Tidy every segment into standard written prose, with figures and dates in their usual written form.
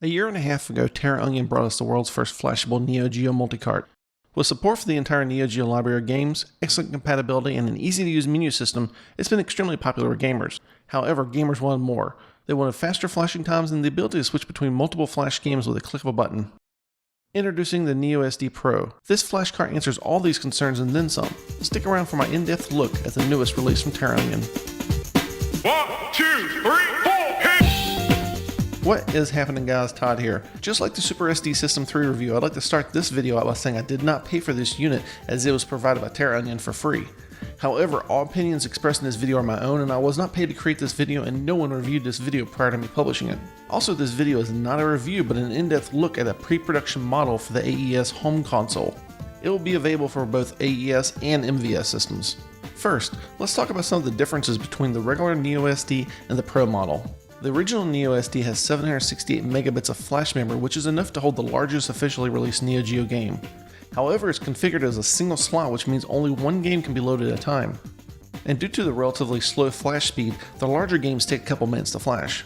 A year and a half ago, TerraOnion brought us the world's first flashable NEO Geo multicart. With support for the entire NEO Geo library of games, excellent compatibility, and an easy-to-use menu system, it's been extremely popular with gamers. However, gamers wanted more. They wanted faster flashing times and the ability to switch between multiple flash games with a click of a button. Introducing the NEOSD Pro. This flashcart answers all these concerns and then some. Stick around for my in-depth look at the newest release from TerraOnion. 1, 2, 3, 4, hit! What is happening, guys? Todd here. Just like the Super SD System 3 review, I'd like to start this video out by saying I did not pay for this unit as it was provided by TerraOnion for free. However, all opinions expressed in this video are my own, and I was not paid to create this video, and no one reviewed this video prior to me publishing it. Also, this video is not a review but an in-depth look at a pre-production model for the AES home console. It will be available for both AES and MVS systems. First, let's talk about some of the differences between the regular NEOSD and the Pro model. The original NEOSD has 768 megabits of flash memory, which is enough to hold the largest officially released Neo Geo game. However, it's configured as a single slot, which means only one game can be loaded at a time. And due to the relatively slow flash speed, the larger games take a couple minutes to flash.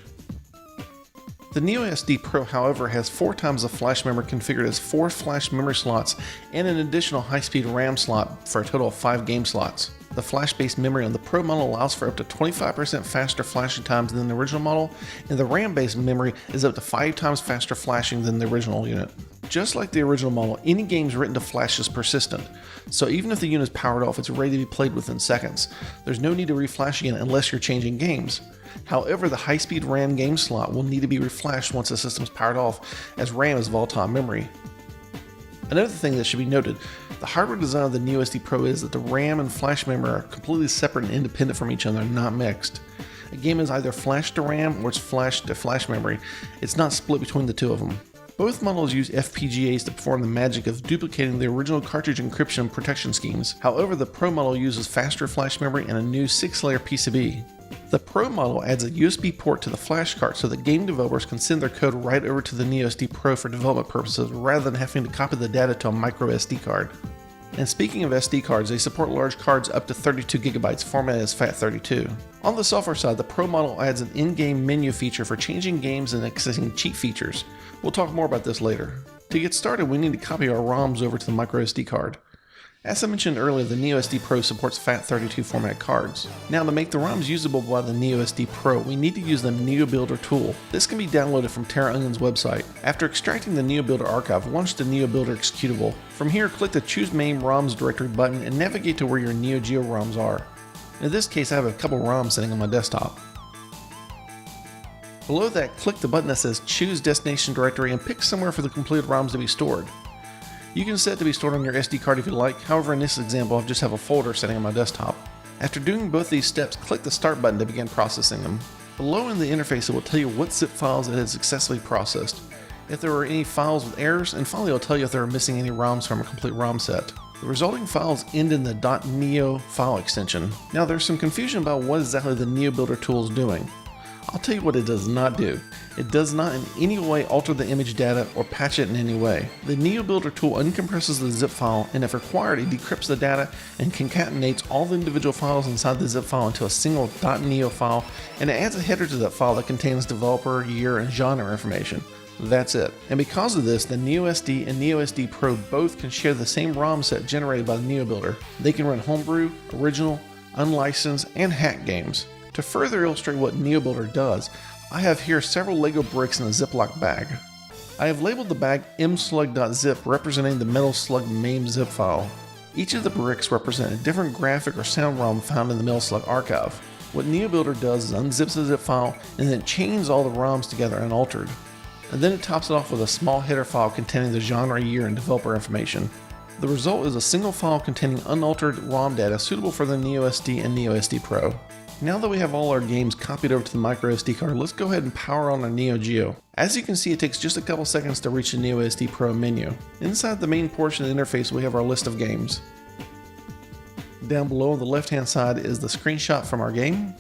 The NEOSD Pro, however, has 4 times the flash memory configured as 4 flash memory slots and an additional high-speed RAM slot for a total of 5 game slots. The flash-based memory on the Pro model allows for up to 25% faster flashing times than the original model, and the RAM-based memory is up to 5 times faster flashing than the original unit. Just like the original model, any games written to flash is persistent, so even if the unit is powered off, it's ready to be played within seconds. There's no need to reflash again unless you're changing games. However, the high-speed RAM game slot will need to be reflashed once the system is powered off, as RAM is volatile memory. Another thing that should be noted, the hardware design of the NEOSD Pro is that the RAM and flash memory are completely separate and independent from each other, not mixed. A game is either flash to RAM or it's flash to flash memory. It's not split between the two of them. Both models use FPGAs to perform the magic of duplicating the original cartridge encryption and protection schemes. However, the Pro model uses faster flash memory and a new 6-layer PCB. The Pro model adds a USB port to the flash cart so that game developers can send their code right over to the NEOSD Pro for development purposes rather than having to copy the data to a micro SD card. And speaking of SD cards, they support large cards up to 32 GB formatted as FAT32. On the software side, the Pro model adds an in-game menu feature for changing games and accessing cheat features. We'll talk more about this later. To get started, we need to copy our ROMs over to the micro SD card. As I mentioned earlier, the NEOSD Pro supports FAT32 format cards. Now, to make the ROMs usable by the NEOSD Pro, we need to use the Neo Builder tool. This can be downloaded from TerraOnion's website. After extracting the Neo Builder archive, launch the Neo Builder executable. From here, click the Choose Main ROMs Directory button and navigate to where your Neo Geo ROMs are. In this case, I have a couple ROMs sitting on my desktop. Below that, click the button that says Choose Destination Directory and pick somewhere for the completed ROMs to be stored. You can set it to be stored on your SD card if you like, however in this example I just have a folder sitting on my desktop. After doing both these steps, click the Start button to begin processing them. Below in the interface it will tell you what zip files it has successfully processed, if there are any files with errors, and finally it will tell you if there are missing any ROMs from a complete ROM set. The resulting files end in the .neo file extension. Now there's some confusion about what exactly the Neo Builder tool is doing. I'll tell you what it does not do. It does not in any way alter the image data or patch it in any way. The Neo Builder tool uncompresses the zip file, and if required, it decrypts the data and concatenates all the individual files inside the zip file into a single .neo file, and it adds a header to that file that contains developer, year, and genre information. That's it. And because of this, the NEOSD and NEOSD Pro both can share the same ROM set generated by the Neo Builder. They can run homebrew, original, unlicensed, and hack games. To further illustrate what Neo Builder does, I have here several Lego bricks in a Ziploc bag. I have labeled the bag mslug.zip, representing the Metal Slug MAME zip file. Each of the bricks represent a different graphic or sound ROM found in the Metal Slug archive. What Neo Builder does is unzips the zip file and then chains all the ROMs together unaltered. And then it tops it off with a small header file containing the genre, year, and developer information. The result is a single file containing unaltered ROM data suitable for the NEOSD and NEOSD Pro. Now that we have all our games copied over to the micro SD card, let's go ahead and power on our Neo Geo. As you can see, it takes just a couple seconds to reach the NEOSD Pro menu. Inside the main portion of the interface, we have our list of games. Down below on the left hand side is the screenshot from our game.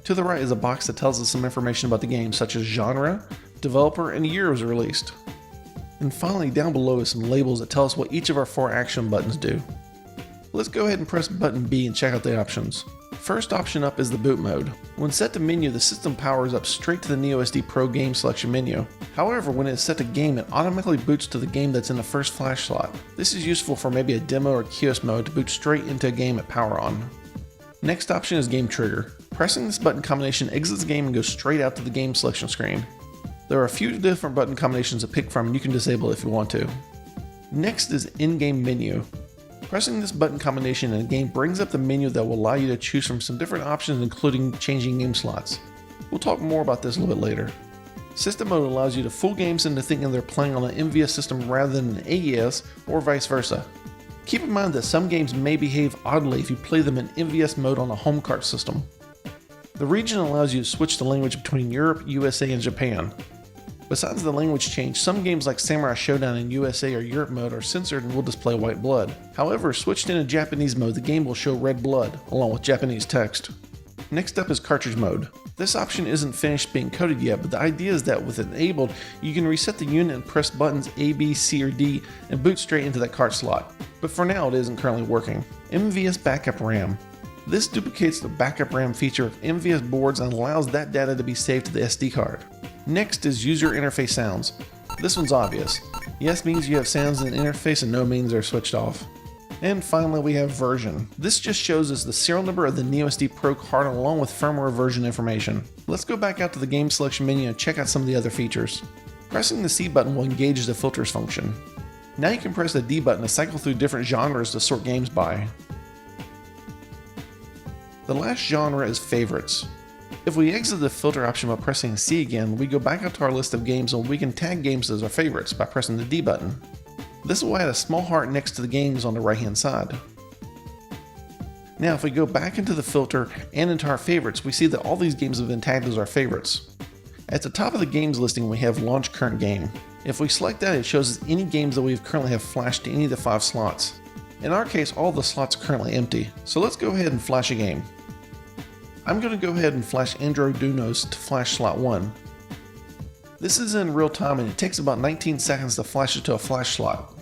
To the right is a box that tells us some information about the game, such as genre, developer, and year it was released. And finally, down below is some labels that tell us what each of our 4 action buttons do. Let's go ahead and press button B and check out the options. First option up is the boot mode. When set to menu, the system powers up straight to the NEOSD Pro game selection menu. However, when it's set to game, it automatically boots to the game that's in the first flash slot. This is useful for maybe a demo or kiosk mode to boot straight into a game at power on. Next option is game trigger. Pressing this button combination exits the game and goes straight out to the game selection screen. There are a few different button combinations to pick from and you can disable it if you want to. Next is in-game menu. Pressing this button combination in a game brings up the menu that will allow you to choose from some different options, including changing game slots. We'll talk more about this a little bit later. System mode allows you to fool games into thinking they're playing on an MVS system rather than an AES, or vice versa. Keep in mind that some games may behave oddly if you play them in MVS mode on a home cart system. The region allows you to switch the language between Europe, USA, and Japan. Besides the language change, some games like Samurai Showdown in USA or Europe mode are censored and will display white blood. However, switched into Japanese mode, the game will show red blood, along with Japanese text. Next up is cartridge mode. This option isn't finished being coded yet, but the idea is that with it enabled, you can reset the unit and press buttons A, B, C, or D and boot straight into that cart slot. But for now, it isn't currently working. MVS Backup RAM. This duplicates the backup RAM feature of MVS boards and allows that data to be saved to the SD card. Next is user interface sounds. This one's obvious. Yes means you have sounds in the interface and no means they're switched off. And finally we have version. This just shows us the serial number of the NEOSD Pro card along with firmware version information. Let's go back out to the game selection menu and check out some of the other features. Pressing the C button will engage the filters function. Now you can press the D button to cycle through different genres to sort games by. The last genre is favorites. If we exit the filter option by pressing C again, we go back up to our list of games and we can tag games as our favorites by pressing the D button. This will add a small heart next to the games on the right hand side. Now if we go back into the filter and into our favorites, we see that all these games have been tagged as our favorites. At the top of the games listing we have launch current game. If we select that, it shows us any games that we currently have flashed to any of the 5 slots. In our case, all the slots are currently empty, so let's go ahead and flash a game. I'm going to go ahead and flash Androidunos to flash slot 1. This is in real time and it takes about 19 seconds to flash it to a flash slot.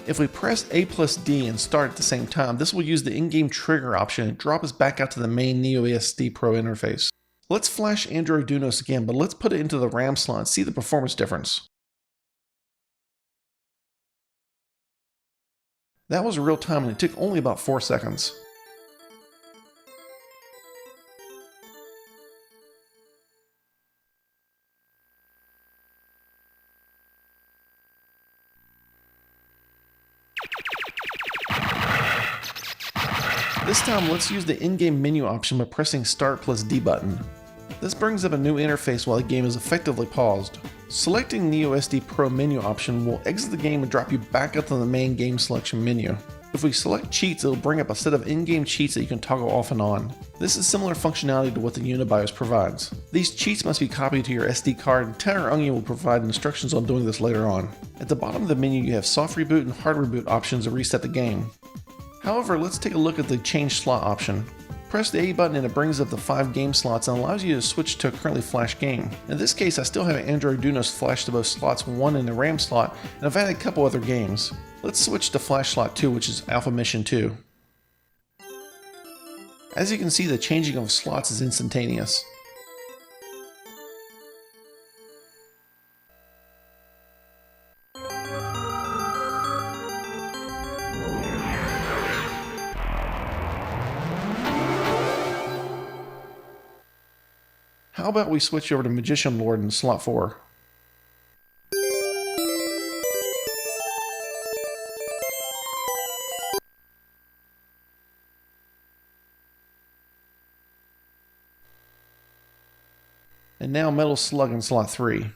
If we press A plus D and start at the same time, this will use the in-game trigger option and drop us back out to the main NEOSD Pro interface. Let's flash Androidunos again, but let's put it into the RAM slot and see the performance difference. That was real time and it took only about 4 seconds. This time, let's use the in-game menu option by pressing Start plus D button. This brings up a new interface while the game is effectively paused. Selecting NEOSD Pro menu option will exit the game and drop you back up to the main game selection menu. If we select cheats, it will bring up a set of in-game cheats that you can toggle off and on. This is similar functionality to what the UniBIOS provides. These cheats must be copied to your SD card and TerraOnion will provide instructions on doing this later on. At the bottom of the menu you have soft reboot and hard reboot options to reset the game. However, let's take a look at the change slot option. Press the A button and it brings up the 5 game slots and allows you to switch to a currently flashed game. In this case, I still have Androidunos flashed to both slots 1 in the RAM slot, and I've added a couple other games. Let's switch to flash slot 2, which is Alpha Mission 2. As you can see, the changing of slots is instantaneous. How about we switch over to Magician Lord in slot 4? And now Metal Slug in slot 3.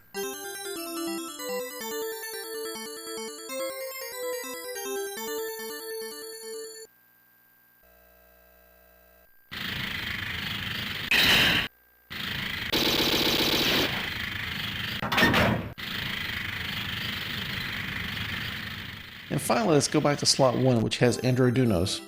And finally, let's go back to slot 1, which has Androidunos.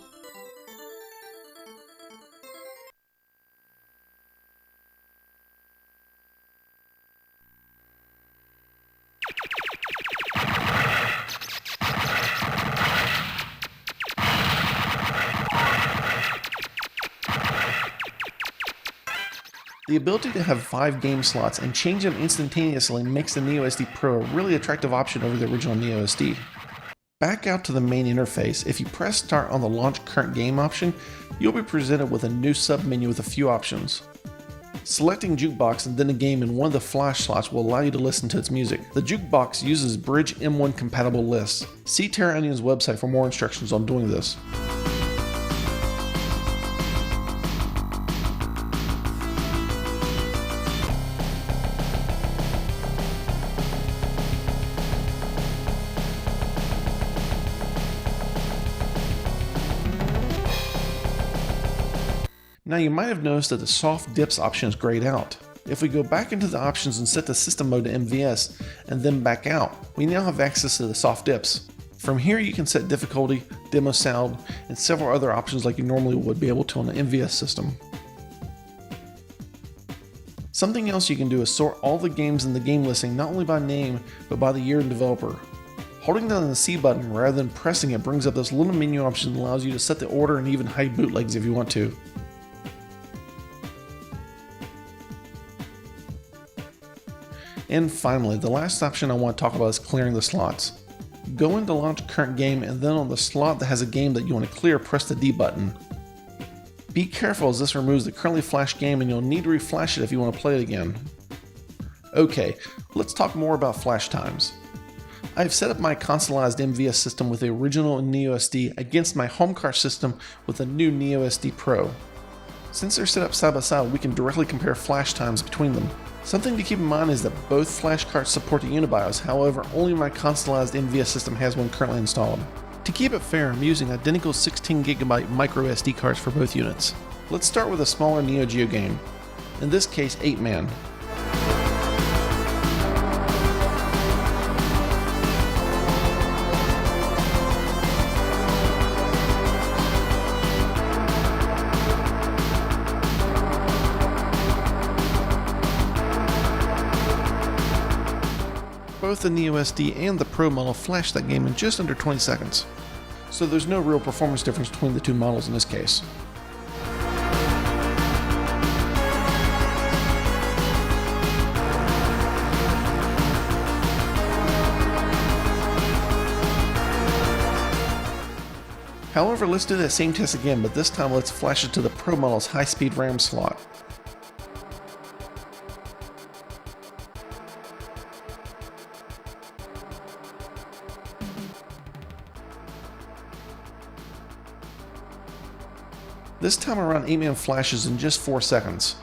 The ability to have 5 game slots and change them instantaneously makes the NEOSD Pro a really attractive option over the original NEOSD. Back out to the main interface, if you press start on the launch current game option, you'll be presented with a new submenu with a few options. Selecting Jukebox and then a game in one of the flash slots will allow you to listen to its music. The Jukebox uses Bridge M1 compatible lists. See TerraOnion's website for more instructions on doing this. Now you might have noticed that the soft dips option is grayed out. If we go back into the options and set the system mode to MVS and then back out, we now have access to the soft dips. From here you can set difficulty, demo sound, and several other options like you normally would be able to on an MVS system. Something else you can do is sort all the games in the game listing not only by name, but by the year and developer. Holding down the C button rather than pressing it brings up this little menu option that allows you to set the order and even hide bootlegs if you want to. And finally, the last option I want to talk about is clearing the slots. Go into launch current game and then on the slot that has a game that you want to clear, press the D button. Be careful as this removes the currently flashed game and you'll need to reflash it if you want to play it again. Okay, let's talk more about flash times. I've set up my consoleized MVS system with the original NEOSD against my home cart system with the new NEOSD Pro. Since they're set up side by side, we can directly compare flash times between them. Something to keep in mind is that both flash carts support the Unibios, however only my consoleized MVS system has one currently installed. To keep it fair, I'm using identical 16GB micro SD cards for both units. Let's start with a smaller Neo Geo game, in this case 8-man. Both the NEOSD and the Pro model flashed that game in just under 20 seconds, so there's no real performance difference between the two models in this case. However, let's do that same test again, but this time let's flash it to the Pro model's high-speed RAM slot. This time around 8-man flashes in just 4 seconds.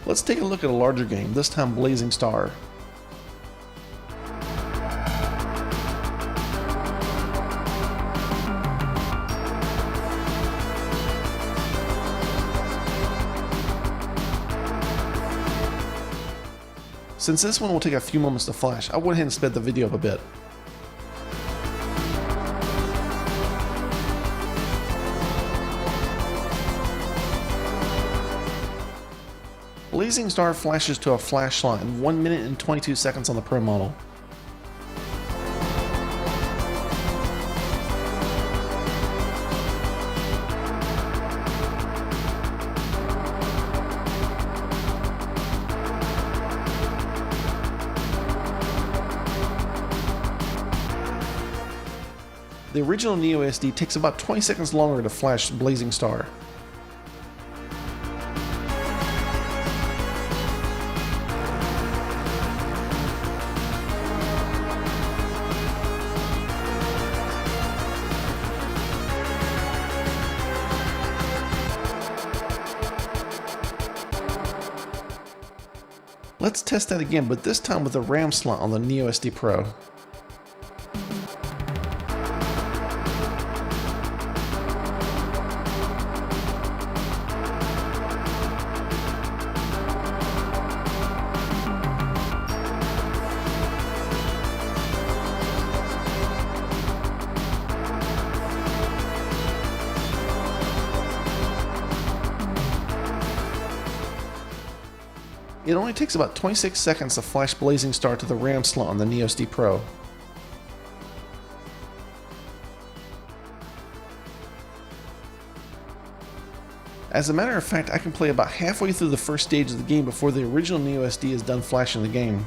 Let's take a look at a larger game, this time Blazing Star. Since this one will take a few moments to flash, I went ahead and sped the video up a bit. Blazing Star flashes to a flash slot in 1 minute and 22 seconds on the Pro model. The original NEOSD takes about 20 seconds longer to flash Blazing Star. Let's test that again, but this time with a RAM slot on the NEOSD Pro. It only takes about 26 seconds to flash Blazing Star to the RAM slot on the NEOSD Pro. As a matter of fact, I can play about halfway through the first stage of the game before the original NEOSD is done flashing the game.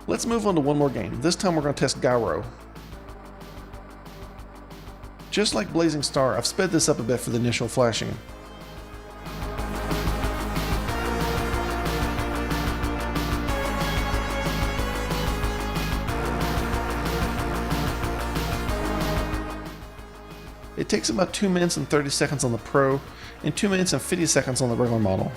Let's move on to one more game. This time we're going to test Gyro. Just like Blazing Star, I've sped this up a bit for the initial flashing. It takes about 2 minutes and 30 seconds on the Pro, and 2 minutes and 50 seconds on the regular model.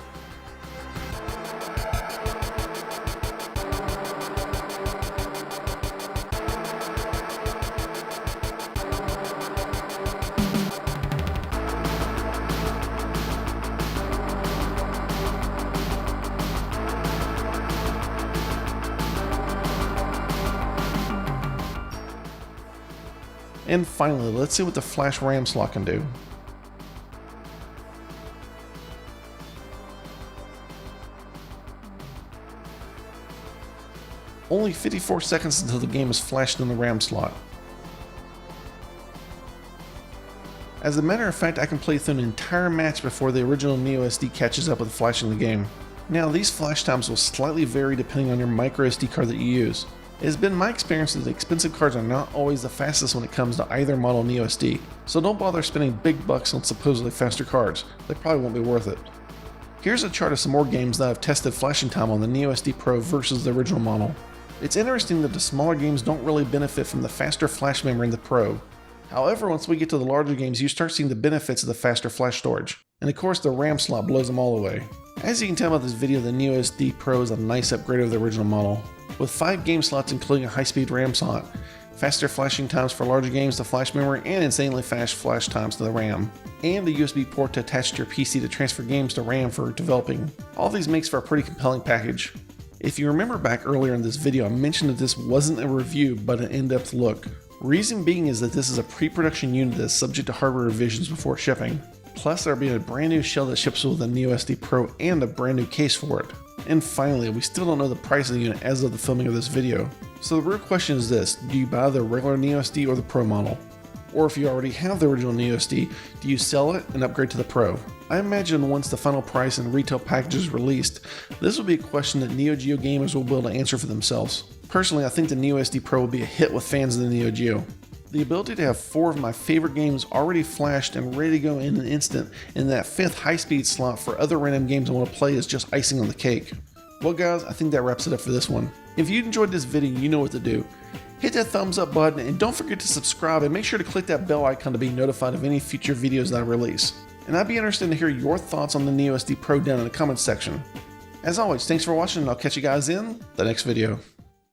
And finally, let's see what the flash RAM slot can do. Only 54 seconds until the game is flashed in the RAM slot. As a matter of fact, I can play through an entire match before the original NEOSD catches up with flashing the game. Now, these flash times will slightly vary depending on your microSD card that you use. It has been my experience that expensive cards are not always the fastest when it comes to either model NEOSD, so don't bother spending big bucks on supposedly faster cards. They probably won't be worth it. Here's a chart of some more games that I've tested flashing time on the NEOSD Pro versus the original model. It's interesting that the smaller games don't really benefit from the faster flash memory in the Pro. However, once we get to the larger games, you start seeing the benefits of the faster flash storage. And of course, the RAM slot blows them all away. As you can tell by this video, the NEOSD Pro is a nice upgrade of the original model. With 5 game slots including a high-speed RAM slot, faster flashing times for larger games to flash memory, and insanely fast flash times to the RAM, and a USB port to attach to your PC to transfer games to RAM for developing. All these makes for a pretty compelling package. If you remember back earlier in this video, I mentioned that this wasn't a review but an in-depth look. Reason being is that this is a pre-production unit that is subject to hardware revisions before shipping. Plus, there'll be a brand new shell that ships with the NEOSD Pro and a brand new case for it. And finally, we still don't know the price of the unit as of the filming of this video. So the real question is this: do you buy the regular NEOSD or the Pro model? Or if you already have the original NEOSD, do you sell it and upgrade to the Pro? I imagine once the final price and retail package is released, this will be a question that Neo Geo gamers will be able to answer for themselves. Personally, I think the NEOSD Pro will be a hit with fans of the Neo Geo. The ability to have 4 of my favorite games already flashed and ready to go in an instant, and that 5th high-speed slot for other random games I want to play is just icing on the cake. Well guys, I think that wraps it up for this one. If you enjoyed this video, you know what to do. Hit that thumbs up button and don't forget to subscribe, and make sure to click that bell icon to be notified of any future videos that I release. And I'd be interested to hear your thoughts on the NEOSD Pro down in the comments section. As always, thanks for watching, and I'll catch you guys in the next video.